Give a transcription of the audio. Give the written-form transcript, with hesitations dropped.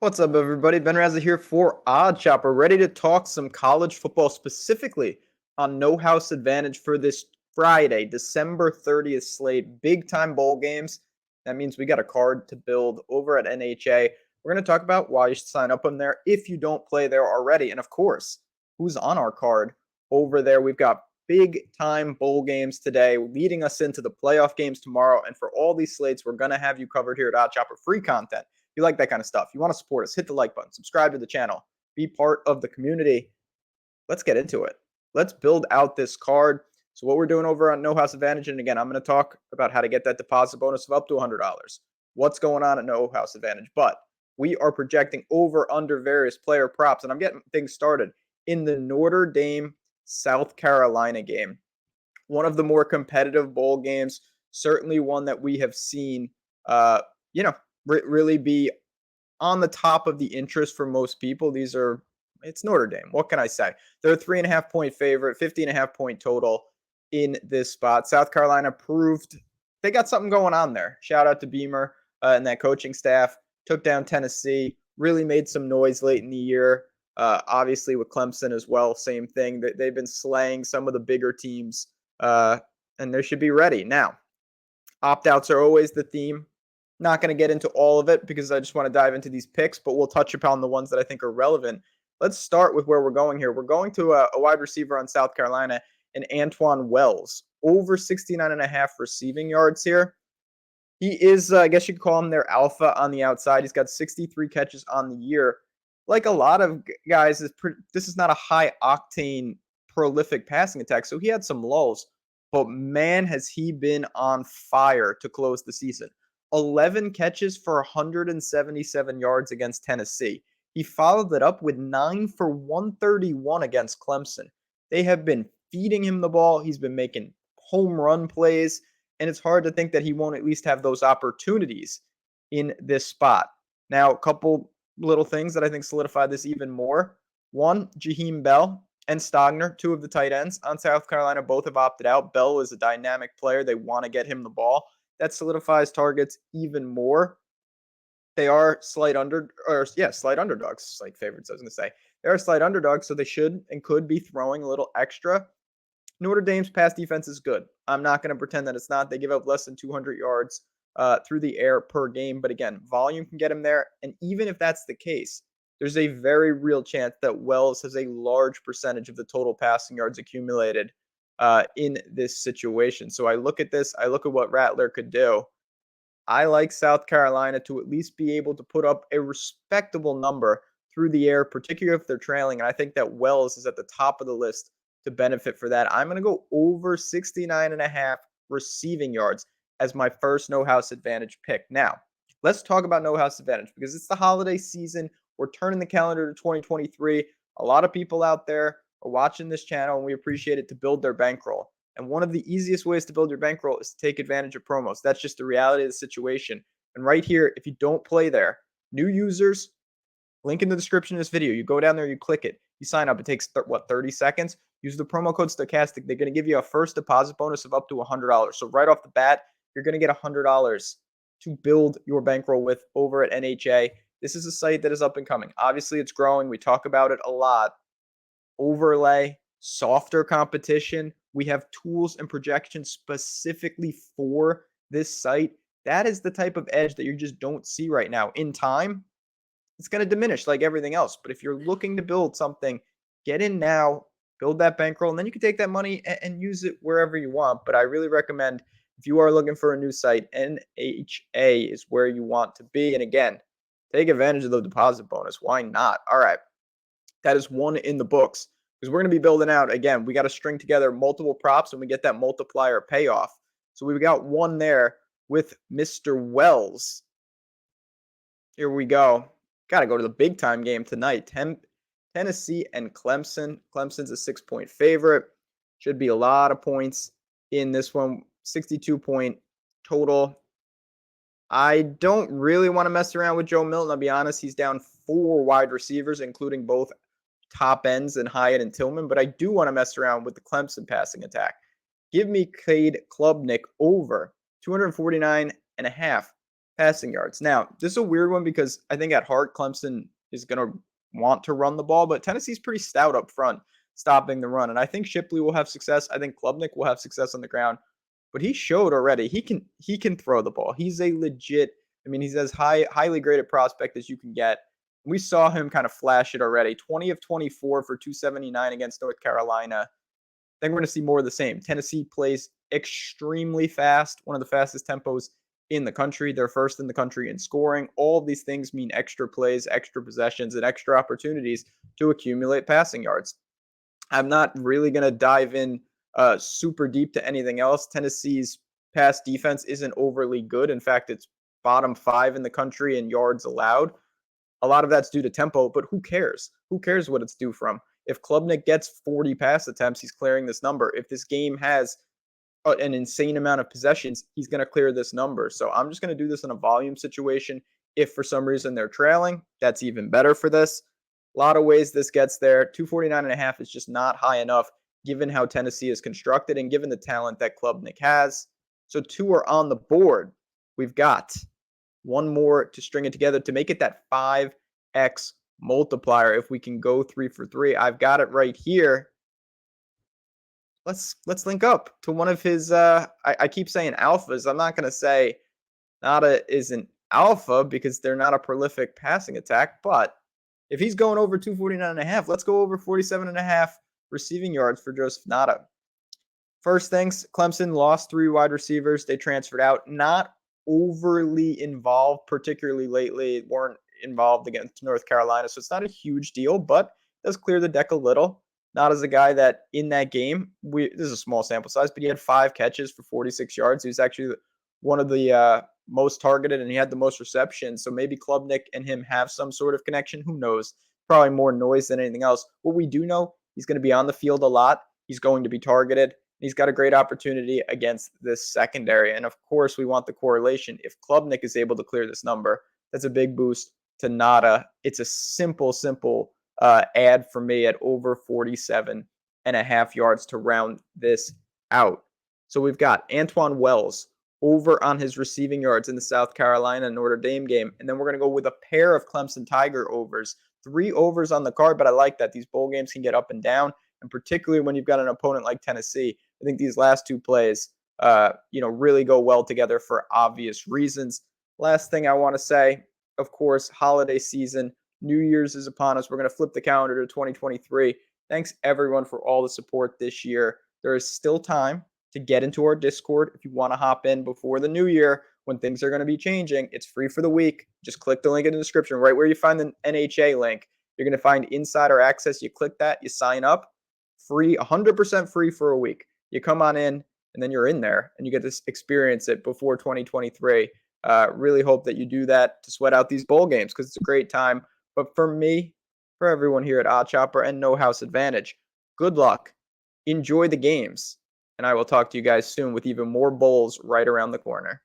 What's up, everybody? Ben Rasa here for Odd Chopper, ready to talk some college football, specifically on No House Advantage for this Friday, December 30th slate. Big time bowl games. That means we got a card to build over at NHA. We're going to talk about why you should sign up on there if you don't play there already. And of course, who's on our card over there. We've got big time bowl games today, leading us into the playoff games tomorrow. And for all these slates, we're going to have you covered here at Odd Chopper. Free content. If you like that kind of stuff, you want to support us, hit the like button, subscribe to the channel, be part of the community. Let's get into it. Let's build out this card. So what we're doing over on No House Advantage, and again, I'm going to talk about how to get that deposit bonus of up to $100. What's going on at No House Advantage? But we are projecting over under various player props, and I'm getting things started in the Notre Dame South Carolina game. One of the more competitive bowl games, certainly one that we have seen, really be on the top of the interest for most people. It's Notre Dame. What can I say? They're a 3.5-point favorite, 50.5-point total in this spot. South Carolina proved they got something going on there. Shout out to Beamer and that coaching staff. Took down Tennessee, really made some noise late in the year. Obviously with Clemson as well, same thing. They've been slaying some of the bigger teams, and they should be ready. Now, opt-outs are always the theme. Not going to get into all of it because I just want to dive into these picks, but we'll touch upon the ones that I think are relevant. Let's start with where we're going here. We're going to a wide receiver on South Carolina, and Antwane Wells, over 69.5 receiving yards here. He is, I guess you could call him their alpha on the outside. He's got 63 catches on the year. Like a lot of guys, this is not a high-octane, prolific passing attack, so he had some lulls. But man, has he been on fire to close the season. 11 catches for 177 yards against Tennessee. He followed it up with 9 for 131 against Clemson. They have been feeding him the ball. He's been making home run plays, and it's hard to think that he won't at least have those opportunities in this spot. Now, a couple little things that I think solidify this even more. One, Jaheim Bell and Stogner, two of the tight ends on South Carolina, both have opted out. Bell is a dynamic player. They want to get him the ball. That solidifies targets even more. They are slight underdogs, slight favorites, I was going to say. They are slight underdogs, so they should and could be throwing a little extra. Notre Dame's pass defense is good. I'm not going to pretend that it's not. They give up less than 200 yards through the air per game. But again, volume can get him there. And even if that's the case, there's a very real chance that Wells has a large percentage of the total passing yards accumulated in this situation. So I look at this, I look at what Rattler could do. I like South Carolina to at least be able to put up a respectable number through the air, particularly if they're trailing. And I think that Wells is at the top of the list to benefit for that. I'm going to go over 69.5 receiving yards as my first No House Advantage pick. Now, let's talk about No House Advantage because it's the holiday season. We're turning the calendar to 2023. A lot of people out there are watching this channel, and we appreciate it, to build their bankroll. And one of the easiest ways to build your bankroll is to take advantage of promos. That's just the reality of the situation. And right here, if you don't play there, new users, link in the description of this video. You go down there, you click it, you sign up. It takes, 30 seconds. Use the promo code Stochastic. They're going to give you a first deposit bonus of up to $100. So right off the bat, you're going to get $100 to build your bankroll with over at NHA. This is a site that is up and coming. Obviously, it's growing. We talk about it a lot. Overlay, softer competition. We have tools and projections specifically for this site. That is the type of edge that you just don't see right now. In time, it's going to diminish like everything else. But if you're looking to build something, get in now, build that bankroll, and then you can take that money and use it wherever you want. But I really recommend, if you are looking for a new site, NHA is where you want to be. And again, take advantage of the deposit bonus. Why not? All right. That is one in the books because we're going to be building out. Again, we got to string together multiple props and we get that multiplier payoff. So we've got one there with Mr. Wells. Here we go. Got to go to the big time game tonight. Tennessee and Clemson. Clemson's a 6-point favorite. Should be a lot of points in this one. 62-point total. I don't really want to mess around with Joe Milton. I'll be honest. He's down 4 wide receivers, including both top ends and Hyatt and Tillman. But I do want to mess around with the Clemson passing attack. Give me Cade Klubnik over 249.5 passing yards. Now, this is a weird one because I think at heart, Clemson is going to want to run the ball, but Tennessee's pretty stout up front, stopping the run. And I think Shipley will have success. I think Klubnik will have success on the ground. But he showed already he can throw the ball. He's a legit, I mean, he's as highly graded prospect as you can get. We saw him kind of flash it already. 20 of 24 for 279 against North Carolina. I think we're going to see more of the same. Tennessee plays extremely fast, one of the fastest tempos in the country. They're first in the country in scoring. All of these things mean extra plays, extra possessions, and extra opportunities to accumulate passing yards. I'm not really going to dive in super deep to anything else. Tennessee's pass defense isn't overly good. In fact, it's bottom 5 in the country in yards allowed. A lot of that's due to tempo, but who cares? Who cares what it's due from? If Klubnik gets 40 pass attempts, he's clearing this number. If this game has an insane amount of possessions, he's going to clear this number. So I'm just going to do this in a volume situation. If for some reason they're trailing, that's even better for this. A lot of ways this gets there. 249.5 is just not high enough given how Tennessee is constructed and given the talent that Klubnik has. So 2 are on the board. We've got one more to string it together to make it that 5x multiplier. If we can go 3 for 3, I've got it right here. Let's link up to one of his I keep saying alphas. I'm not going to say Ngata is an alpha because they're not a prolific passing attack, but if he's going over 249.5, let's go over 47.5 receiving yards for Joseph Ngata. First things, Clemson lost 3 wide receivers. They transferred out. Not overly involved, particularly lately. Weren't involved against North Carolina, so it's not a huge deal, but it does clear the deck a little. Not as a guy that in that game, this is a small sample size, but he had 5 catches for 46 yards. He was actually one of the most targeted, and he had the most receptions. So maybe Klubnik and him have some sort of connection. Who knows? Probably more noise than anything else. What we do know, he's going to be on the field a lot. He's going to be targeted. He's got a great opportunity against this secondary. And of course, we want the correlation. If Klubnik is able to clear this number, that's a big boost to Ngata. It's a simple add for me at over 47.5 yards to round this out. So we've got Antwane Wells over on his receiving yards in the South Carolina Notre Dame game. And then we're going to go with a pair of Clemson Tiger overs. 3 overs on the card, but I like that. These bowl games can get up and down. And particularly when you've got an opponent like Tennessee, I think these last 2 plays, really go well together for obvious reasons. Last thing I want to say, of course, holiday season. New Year's is upon us. We're going to flip the calendar to 2023. Thanks, everyone, for all the support this year. There is still time to get into our Discord if you want to hop in before the new year when things are going to be changing. It's free for the week. Just click the link in the description right where you find the NHA link. You're going to find insider access. You click that, you sign up. Free, 100% free for a week. You come on in, and then you're in there, and you get to experience it before 2023. Really hope that you do that to sweat out these bowl games because it's a great time. But for me, for everyone here at Odd Chopper and No House Advantage, good luck. Enjoy the games. And I will talk to you guys soon with even more bowls right around the corner.